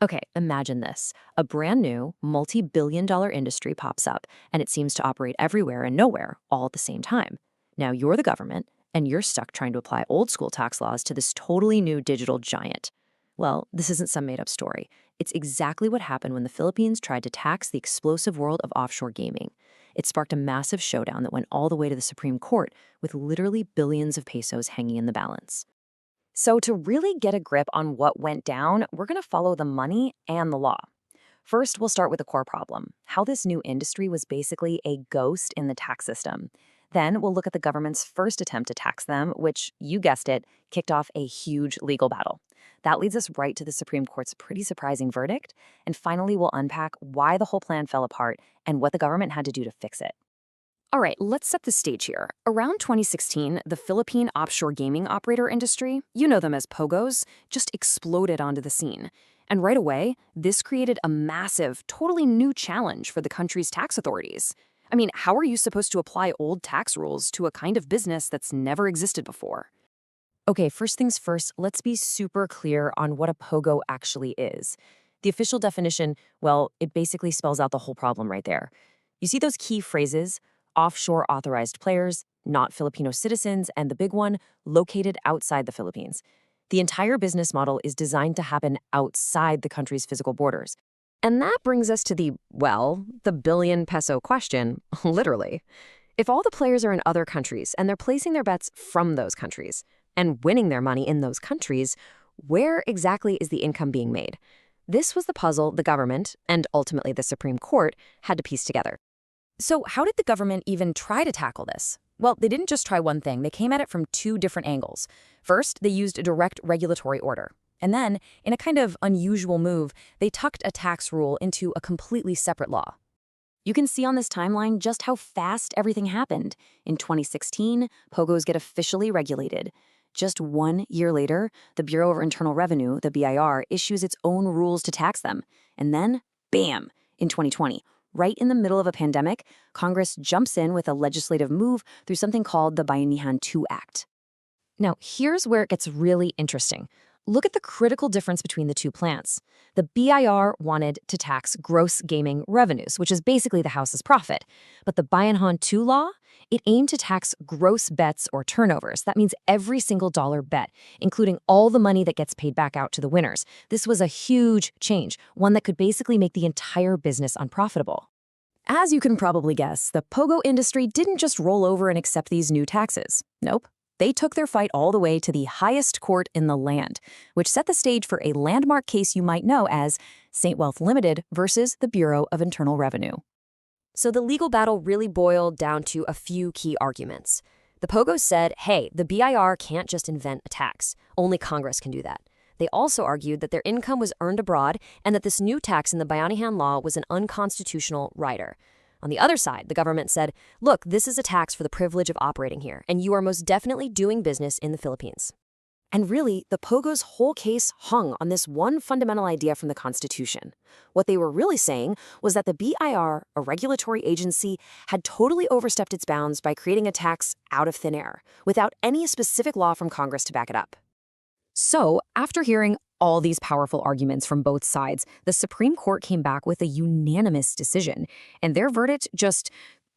Okay, imagine this. A brand new, multi-billion-dollar industry pops up, and it seems to operate everywhere and nowhere all at the same time. Now you're the government, and you're stuck trying to apply old school tax laws to this totally new digital giant. Well, this isn't some made-up story. It's exactly what happened when the Philippines tried to tax the explosive world of offshore gaming. It sparked a massive showdown that went all the way to the Supreme Court, with literally billions of pesos hanging in the balance. So, to really get a grip on what went down, we're going to follow the money and the law. First, we'll start with the core problem, how this new industry was basically a ghost in the tax system. Then, we'll look at the government's first attempt to tax them, which, you guessed it, kicked off a huge legal battle. That leads us right to the Supreme Court's pretty surprising verdict. And finally, we'll unpack why the whole plan fell apart and what the government had to do to fix it. All right, let's set the stage here. Around 2016, the Philippine Offshore Gaming Operator industry, you know them as POGOs, just exploded onto the scene. And right away, this created a massive, totally new challenge for the country's tax authorities. I mean, how are you supposed to apply old tax rules to a kind of business that's never existed before? Okay, first things first, let's be super clear on what a POGO actually is. The official definition, well, it basically spells out the whole problem right there. You see those key phrases? Offshore authorized players, not Filipino citizens, and the big one, located outside the Philippines. The entire business model is designed to happen outside the country's physical borders. And that brings us to the billion peso question, literally. If all the players are in other countries and they're placing their bets from those countries and winning their money in those countries, where exactly is the income being made? This was the puzzle the government, and ultimately the Supreme Court, had to piece together. So how did the government even try to tackle this? Well, they didn't just try one thing. They came at it from two different angles. First, they used a direct regulatory order. And then, in a kind of unusual move, they tucked a tax rule into a completely separate law. You can see on this timeline just how fast everything happened. In 2016, POGOs get officially regulated. Just 1 year later, the Bureau of Internal Revenue, the BIR, issues its own rules to tax them. And then, bam, in 2020, right in the middle of a pandemic, Congress jumps in with a legislative move through something called the Bayanihan 2 Act. Now, here's where it gets really interesting. Look at the critical difference between the two plans. The BIR wanted to tax gross gaming revenues, which is basically the house's profit. But the Bayanihan 2 law, it aimed to tax gross bets or turnovers. That means every single dollar bet, including all the money that gets paid back out to the winners. This was a huge change, one that could basically make the entire business unprofitable. As you can probably guess, the POGO industry didn't just roll over and accept these new taxes. Nope. They took their fight all the way to the highest court in the land, which set the stage for a landmark case you might know as Saint Wealth Ltd. Versus the Bureau of Internal Revenue. So the legal battle really boiled down to a few key arguments. The POGOs said, hey, the BIR can't just invent a tax. Only Congress can do that. They also argued that their income was earned abroad and that this new tax in the Bayanihan law was an unconstitutional rider. On the other side, the government said, look, this is a tax for the privilege of operating here, and you are most definitely doing business in the Philippines. And really, the POGO's whole case hung on this one fundamental idea from the Constitution. What they were really saying was that the BIR, a regulatory agency, had totally overstepped its bounds by creating a tax out of thin air, without any specific law from Congress to back it up. So, after hearing all these powerful arguments from both sides, the Supreme Court came back with a unanimous decision, and their verdict just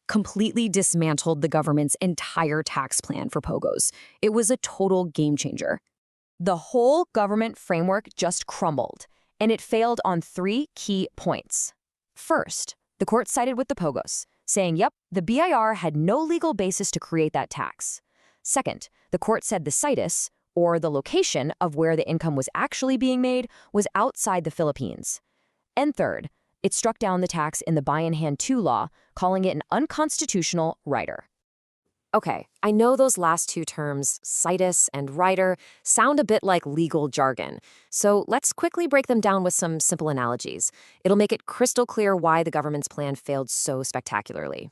completely dismantled the government's entire tax plan for POGOs. It was a total game changer. The whole government framework just crumbled, and it failed on 3 key points. First, the court sided with the POGOs, saying, yep, the BIR had no legal basis to create that tax. Second, the court said the situs, or the location of where the income was actually being made, was outside the Philippines. And third, it struck down the tax in the Bayanihan 2 law, calling it an unconstitutional rider. Okay, I know those last two terms, situs and rider, sound a bit like legal jargon. So let's quickly break them down with some simple analogies. It'll make it crystal clear why the government's plan failed so spectacularly.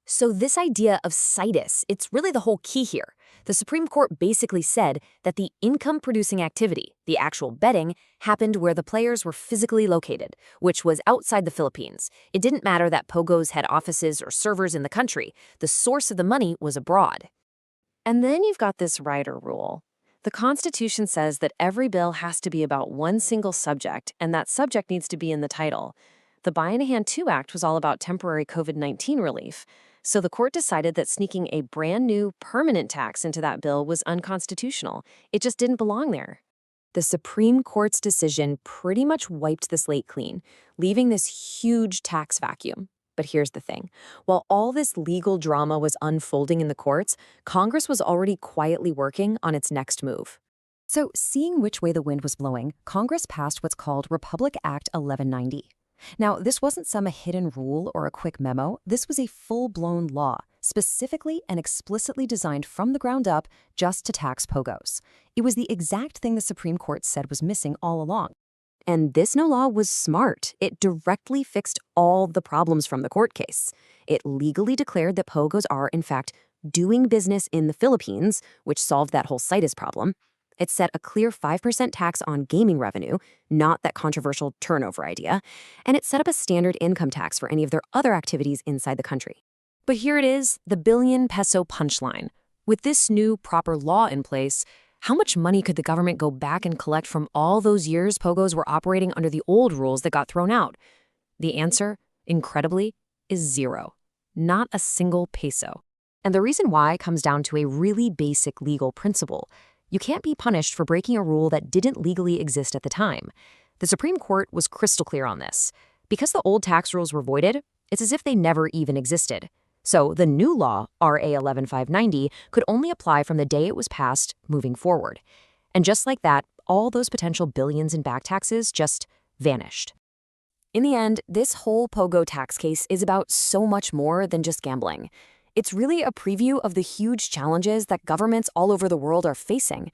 So this idea of situs, it's really the whole key here. The Supreme Court basically said that the income-producing activity, the actual betting, happened where the players were physically located, which was outside the Philippines. It didn't matter that POGOs had offices or servers in the country. The source of the money was abroad. And then you've got this rider rule. The Constitution says that every bill has to be about one single subject, and that subject needs to be in the title. The Bayanihan 2 Act was all about temporary COVID-19 relief, so the court decided that sneaking a brand new permanent tax into that bill was unconstitutional. It just didn't belong there. The Supreme Court's decision pretty much wiped the slate clean, leaving this huge tax vacuum. But here's the thing. While all this legal drama was unfolding in the courts, Congress was already quietly working on its next move. So, seeing which way the wind was blowing, Congress passed what's called Republic Act 1190. Now, this wasn't some hidden rule or a quick memo. This was a full-blown law, specifically and explicitly designed from the ground up just to tax POGOs. It was the exact thing the Supreme Court said was missing all along. And this no law was smart. It directly fixed all the problems from the court case. It legally declared that POGOs are, in fact, doing business in the Philippines, which solved that whole CITES problem. It set a clear 5% tax on gaming revenue, not that controversial turnover idea, and it set up a standard income tax for any of their other activities inside the country. But here it is, the billion-peso punchline. With this new proper law in place, how much money could the government go back and collect from all those years POGOs were operating under the old rules that got thrown out? The answer, incredibly, is zero. Not a single peso. And the reason why comes down to a really basic legal principle. You can't be punished for breaking a rule that didn't legally exist at the time. The Supreme Court was crystal clear on this. Because the old tax rules were voided, it's as if they never even existed. So the new law, RA 11590, could only apply from the day it was passed moving forward. And just like that, all those potential billions in back taxes just vanished. In the end, this whole POGO tax case is about so much more than just gambling. It's really a preview of the huge challenges that governments all over the world are facing.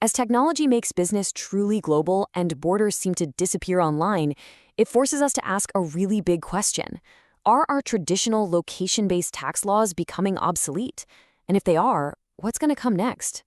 As technology makes business truly global and borders seem to disappear online, it forces us to ask a really big question. Are our traditional location-based tax laws becoming obsolete? And if they are, what's going to come next?